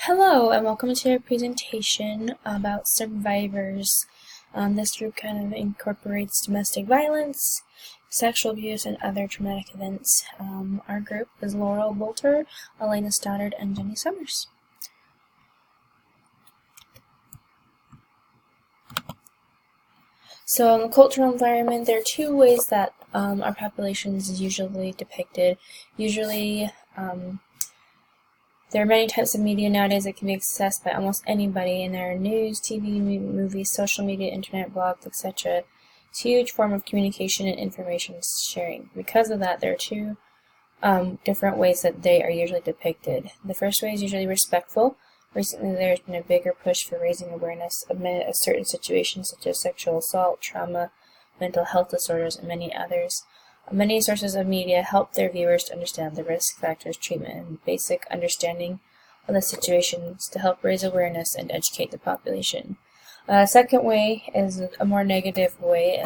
Hello and welcome to our presentation about survivors. This group kind of incorporates domestic violence, sexual abuse, and other traumatic events. Our group is Laurel Bolter, Elena Stoddard, and Jenny Summers. So in the cultural environment, there are two ways that our populations is usually depicted. There are many types of media nowadays that can be accessed by almost anybody, and there are news, TV, movies, social media, internet, blogs, etc. It's a huge form of communication and information sharing. Because of that, there are two different ways that they are usually depicted. The first way is usually respectful. Recently, there's been a bigger push for raising awareness amid certain situations such as sexual assault, trauma, mental health disorders, and many others. Many sources of media help their viewers to understand the risk factors, treatment, and basic understanding of the situations to help raise awareness and educate the population. Second way is a more negative way,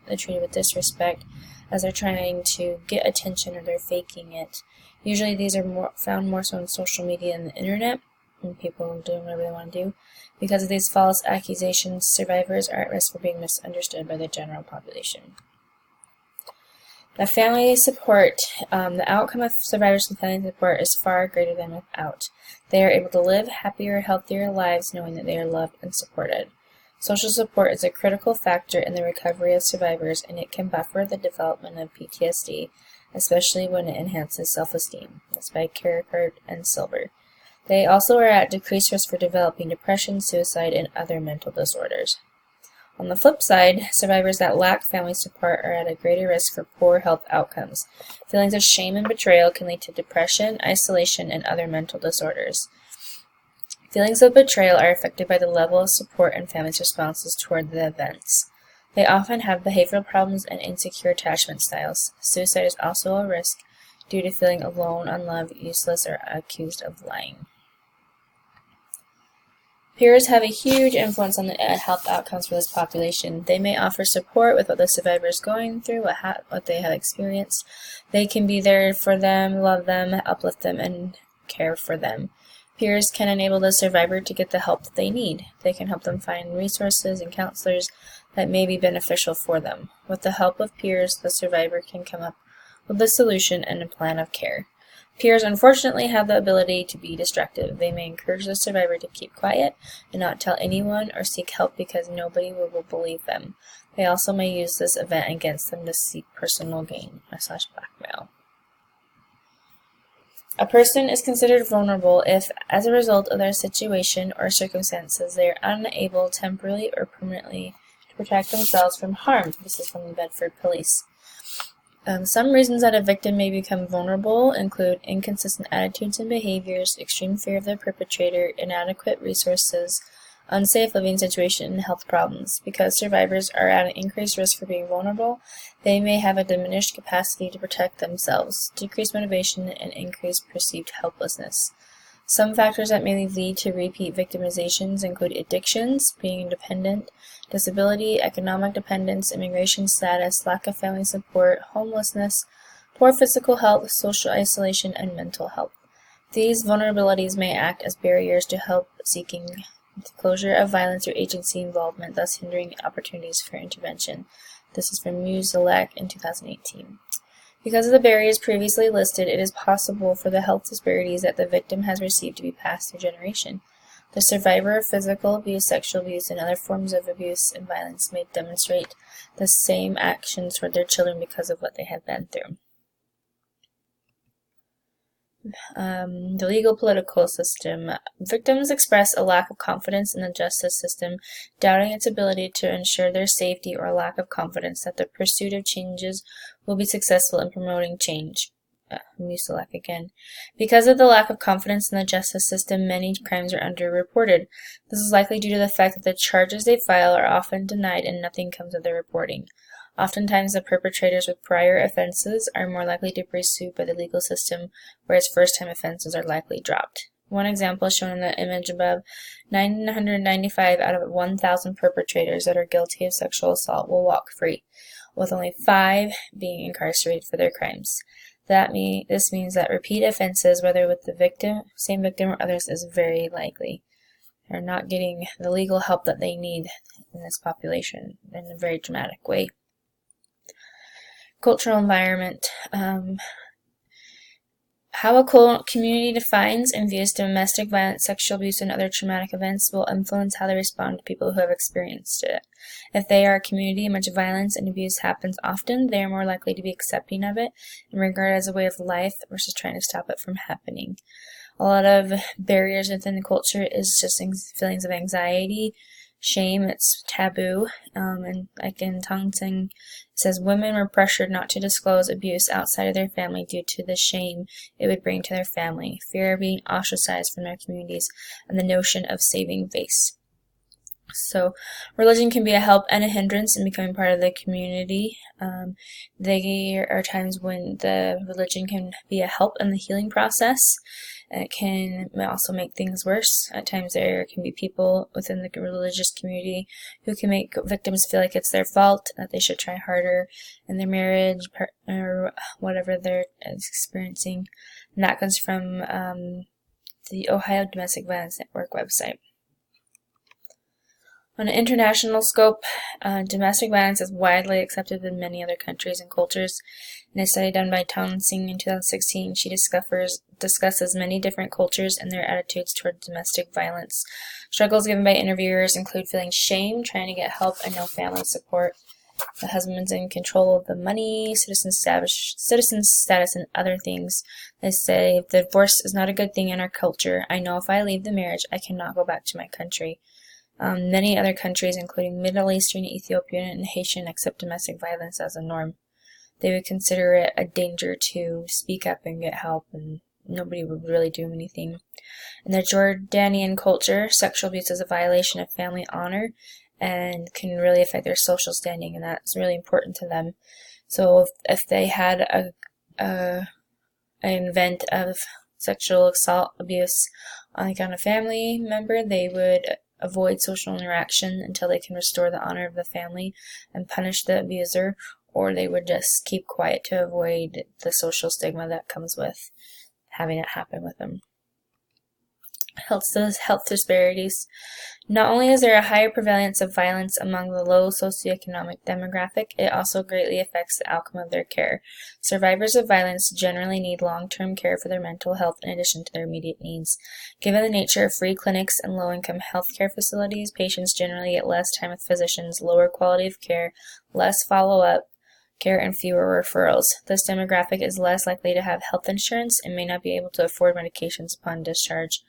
they're treated with disrespect as they're trying to get attention or they're faking it. Usually these are found more so on social media and the internet, and people doing whatever they want to do. Because of these false accusations, survivors are at risk for being misunderstood by the general population. The family support, the outcome of survivors with family support is far greater than without. They are able to live happier, healthier lives knowing that they are loved and supported. Social support is a critical factor in the recovery of survivors, and it can buffer the development of PTSD, especially when it enhances self-esteem. That's by Carricart and Silver. They also are at decreased risk for developing depression, suicide, and other mental disorders. On the flip side, survivors that lack family support are at a greater risk for poor health outcomes. Feelings of shame and betrayal can lead to depression, isolation, and other mental disorders. Feelings of betrayal are affected by the level of support and family's responses toward the events. They often have behavioral problems and insecure attachment styles. Suicide is also a risk due to feeling alone, unloved, useless, or accused of lying. Peers have a huge influence on the health outcomes for this population. They may offer support with what the survivor is going through, what they have experienced. They can be there for them, love them, uplift them, and care for them. Peers can enable the survivor to get the help that they need. They can help them find resources and counselors that may be beneficial for them. With the help of peers, the survivor can come up with a solution and a plan of care. Peers unfortunately have the ability to be destructive. They may encourage the survivor to keep quiet and not tell anyone or seek help because nobody will believe them. They also may use this event against them to seek personal gain / blackmail. A person is considered vulnerable if, as a result of their situation or circumstances, they are unable temporarily or permanently to protect themselves from harm. This is from the Bedford Police. Some reasons that a victim may become vulnerable include inconsistent attitudes and behaviors, extreme fear of the perpetrator, inadequate resources, unsafe living situation, and health problems. Because survivors are at an increased risk for being vulnerable, they may have a diminished capacity to protect themselves, decreased motivation, and increased perceived helplessness. Some factors that may lead to repeat victimizations include addictions, being independent, disability, economic dependence, immigration status, lack of family support, homelessness, poor physical health, social isolation, and mental health. These vulnerabilities may act as barriers to help seeking closure of violence or agency involvement, thus hindering opportunities for intervention. This is from Nursg in 2018. Because of the barriers previously listed, it is possible for the health disparities that the victim has received to be passed through generation. The survivor of physical abuse, sexual abuse, and other forms of abuse and violence may demonstrate the same actions toward their children because of what they have been through. The legal political system. Victims express a lack of confidence in the justice system, doubting its ability to ensure their safety or a lack of confidence that the pursuit of changes will be successful in promoting change. Again. Because of the lack of confidence in the justice system, many crimes are underreported. This is likely due to the fact that the charges they file are often denied and nothing comes of their reporting. Oftentimes, the perpetrators with prior offenses are more likely to be pursued by the legal system, whereas first-time offenses are likely dropped. One example is shown in the image above. 995 out of 1,000 perpetrators that are guilty of sexual assault will walk free, with only 5 being incarcerated for their crimes. This means that repeat offenses, whether with the same victim or others, is very likely. They're not getting the legal help that they need in this population in a very dramatic way. Cultural environment. How a community defines and views domestic violence, sexual abuse, and other traumatic events will influence how they respond to people who have experienced it. If they are a community in which violence and abuse happens often, they are more likely to be accepting of it and regard it as a way of life versus trying to stop it from happening. A lot of barriers within the culture is just feelings of anxiety, shame, it's taboo, and like in Tongtsing, it says women were pressured not to disclose abuse outside of their family due to the shame it would bring to their family, fear of being ostracized from their communities, and the notion of saving face. So, religion can be a help and a hindrance in becoming part of the community. There are times when the religion can be a help in the healing process. It can also make things worse. At times there can be people within the religious community who can make victims feel like it's their fault, that they should try harder in their marriage or whatever they're experiencing. And that comes from the Ohio Domestic Violence Network website. On an international scope, domestic violence is widely accepted in many other countries and cultures. In a study done by Townsend in 2016, she discusses many different cultures and their attitudes toward domestic violence. Struggles given by interviewers include feeling shame, trying to get help, and no family support. The husband's in control of the money, citizen status, and other things. They say, divorce is not a good thing in our culture. I know if I leave the marriage, I cannot go back to my country. Many other countries, including Middle Eastern, Ethiopian, and Haitian, accept domestic violence as a norm. They would consider it a danger to speak up and get help, and nobody would really do anything. In the Jordanian culture, sexual abuse is a violation of family honor and can really affect their social standing, and that's really important to them. So if they had an event of sexual assault abuse on a family member, they would avoid social interaction until they can restore the honor of the family and punish the abuser, or they would just keep quiet to avoid the social stigma that comes with having it happen with them. Health disparities. Not only is there a higher prevalence of violence among the low socioeconomic demographic, it also greatly affects the outcome of their care. Survivors of violence generally need long-term care for their mental health in addition to their immediate needs. Given the nature of free clinics and low-income healthcare facilities, patients generally get less time with physicians, lower quality of care, less follow-up care, and fewer referrals. This demographic is less likely to have health insurance and may not be able to afford medications upon discharge.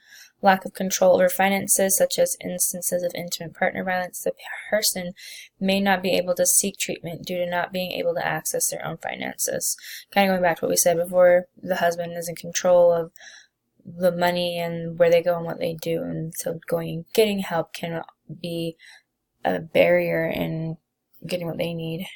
Lack of control over finances, such as instances of intimate partner violence, the person may not be able to seek treatment due to not being able to access their own finances. Kind of going back to what we said before, the husband is in control of the money and where they go and what they do, and so going and getting help can be a barrier in getting what they need.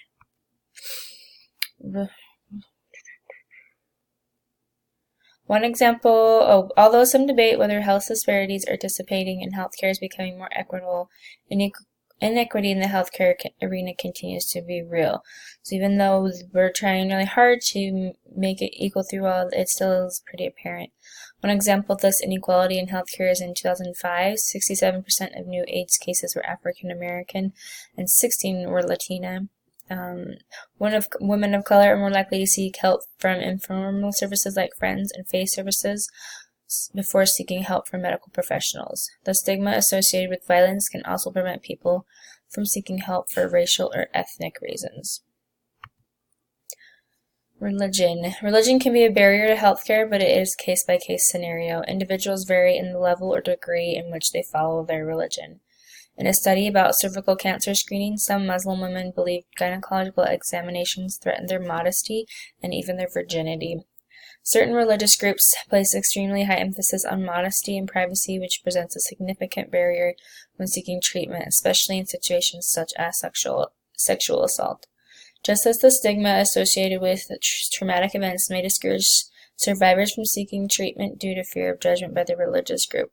One example, although some debate whether health disparities are dissipating and healthcare is becoming more equitable, inequity in the healthcare arena continues to be real. So even though we're trying really hard to make it equal through all, it still is pretty apparent. One example of this inequality in healthcare is in 2005, 67% of new AIDS cases were African American and 16 were Latina. Women of color are more likely to seek help from informal services like friends and faith services before seeking help from medical professionals. The stigma associated with violence can also prevent people from seeking help for racial or ethnic reasons. Religion. Religion can be a barrier to healthcare, but it is a case-by-case scenario. Individuals vary in the level or degree in which they follow their religion. In a study about cervical cancer screening, some Muslim women believed gynecological examinations threatened their modesty and even their virginity. Certain religious groups place extremely high emphasis on modesty and privacy, which presents a significant barrier when seeking treatment, especially in situations such as sexual assault. Just as the stigma associated with traumatic events may discourage survivors from seeking treatment due to fear of judgment by the religious group.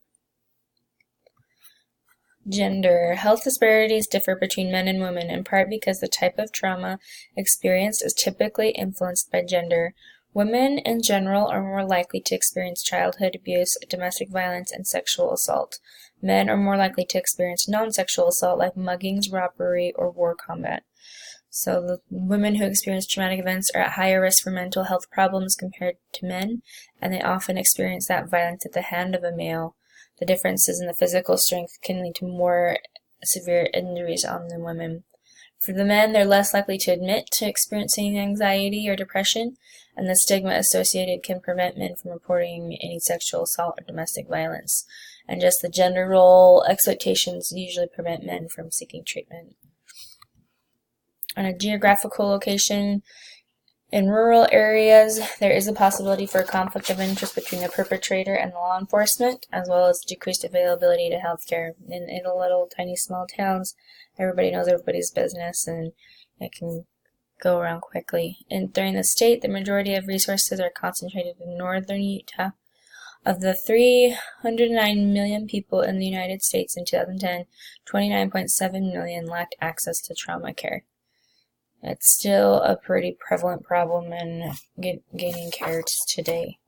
Gender. Health disparities differ between men and women, in part because the type of trauma experienced is typically influenced by gender. Women in general are more likely to experience childhood abuse, domestic violence, and sexual assault. Men are more likely to experience non-sexual assault like muggings, robbery, or war combat. So the women who experience traumatic events are at higher risk for mental health problems compared to men, and they often experience that violence at the hand of a male. The differences in the physical strength can lead to more severe injuries on the women. For the men, they're less likely to admit to experiencing anxiety or depression, and the stigma associated can prevent men from reporting any sexual assault or domestic violence. And just the gender role expectations usually prevent men from seeking treatment. On a geographical location, in rural areas, there is a possibility for a conflict of interest between the perpetrator and the law enforcement, as well as decreased availability to healthcare. In little tiny small towns, everybody knows everybody's business, and it can go around quickly. And during the state, the majority of resources are concentrated in northern Utah. Of the 309 million people in the United States in 2010, 29.7 million lacked access to trauma care. It's still a pretty prevalent problem in gaining care today.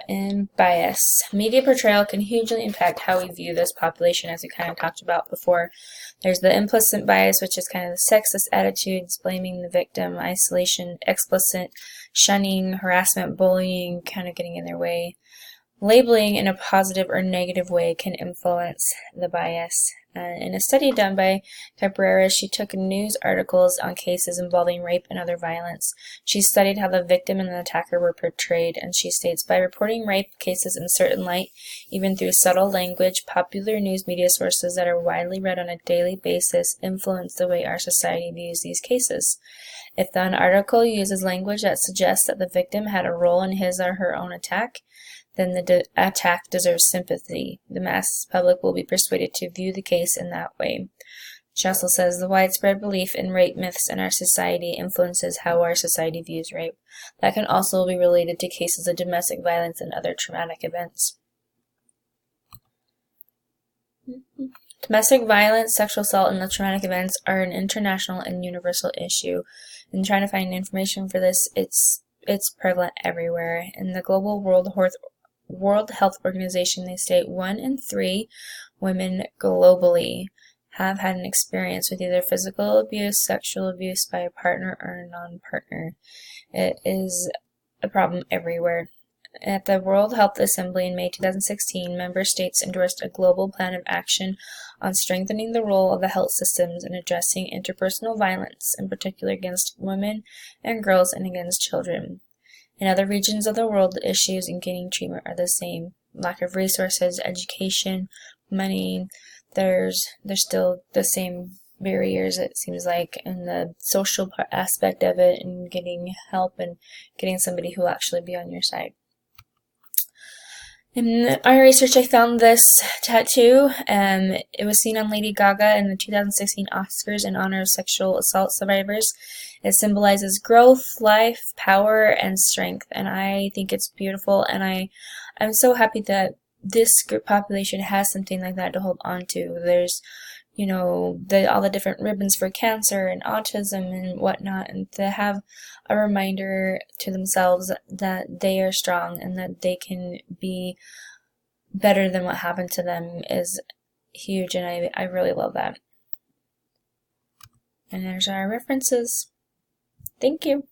And bias. Media portrayal can hugely impact how we view this population, as we kind of talked about before. There's the implicit bias, which is kind of the sexist attitudes, blaming the victim, isolation, explicit shunning, harassment, bullying, kind of getting in their way. Labeling in a positive or negative way can influence the bias. In a study done by Cabrera, she took news articles on cases involving rape and other violence. She studied how the victim and the attacker were portrayed, and she states, by reporting rape cases in certain light, even through subtle language, popular news media sources that are widely read on a daily basis influence the way our society views these cases. If an article uses language that suggests that the victim had a role in his or her own attack, then the attack deserves sympathy. The mass public will be persuaded to view the case in that way. She also says the widespread belief in rape myths in our society influences how our society views rape. That can also be related to cases of domestic violence and other traumatic events. Domestic violence, sexual assault, and the traumatic events are an international and universal issue. In trying to find information for this, it's prevalent everywhere. In the Global World Health Organization, they state 1 in 3 women globally have had an experience with either physical abuse, sexual abuse by a partner or a non-partner. It is a problem everywhere. At the World Health Assembly in May 2016, member states endorsed a global plan of action on strengthening the role of the health systems in addressing interpersonal violence, in particular against women and girls and against children. In other regions of the world, the issues in getting treatment are the same. Lack of resources, education, money, there's still the same barriers, it seems like, in the social aspect of it, and getting help and getting somebody who will actually be on your side. In our research, I found this tattoo. It was seen on Lady Gaga in the 2016 Oscars in honor of sexual assault survivors. It symbolizes growth, life, power, and strength, and I think it's beautiful, and I'm so happy that this population has something like that to hold on to. There's, all the different ribbons for cancer and autism and whatnot, and to have a reminder to themselves that they are strong and that they can be better than what happened to them is huge, and I really love that. And there's our references. Thank you.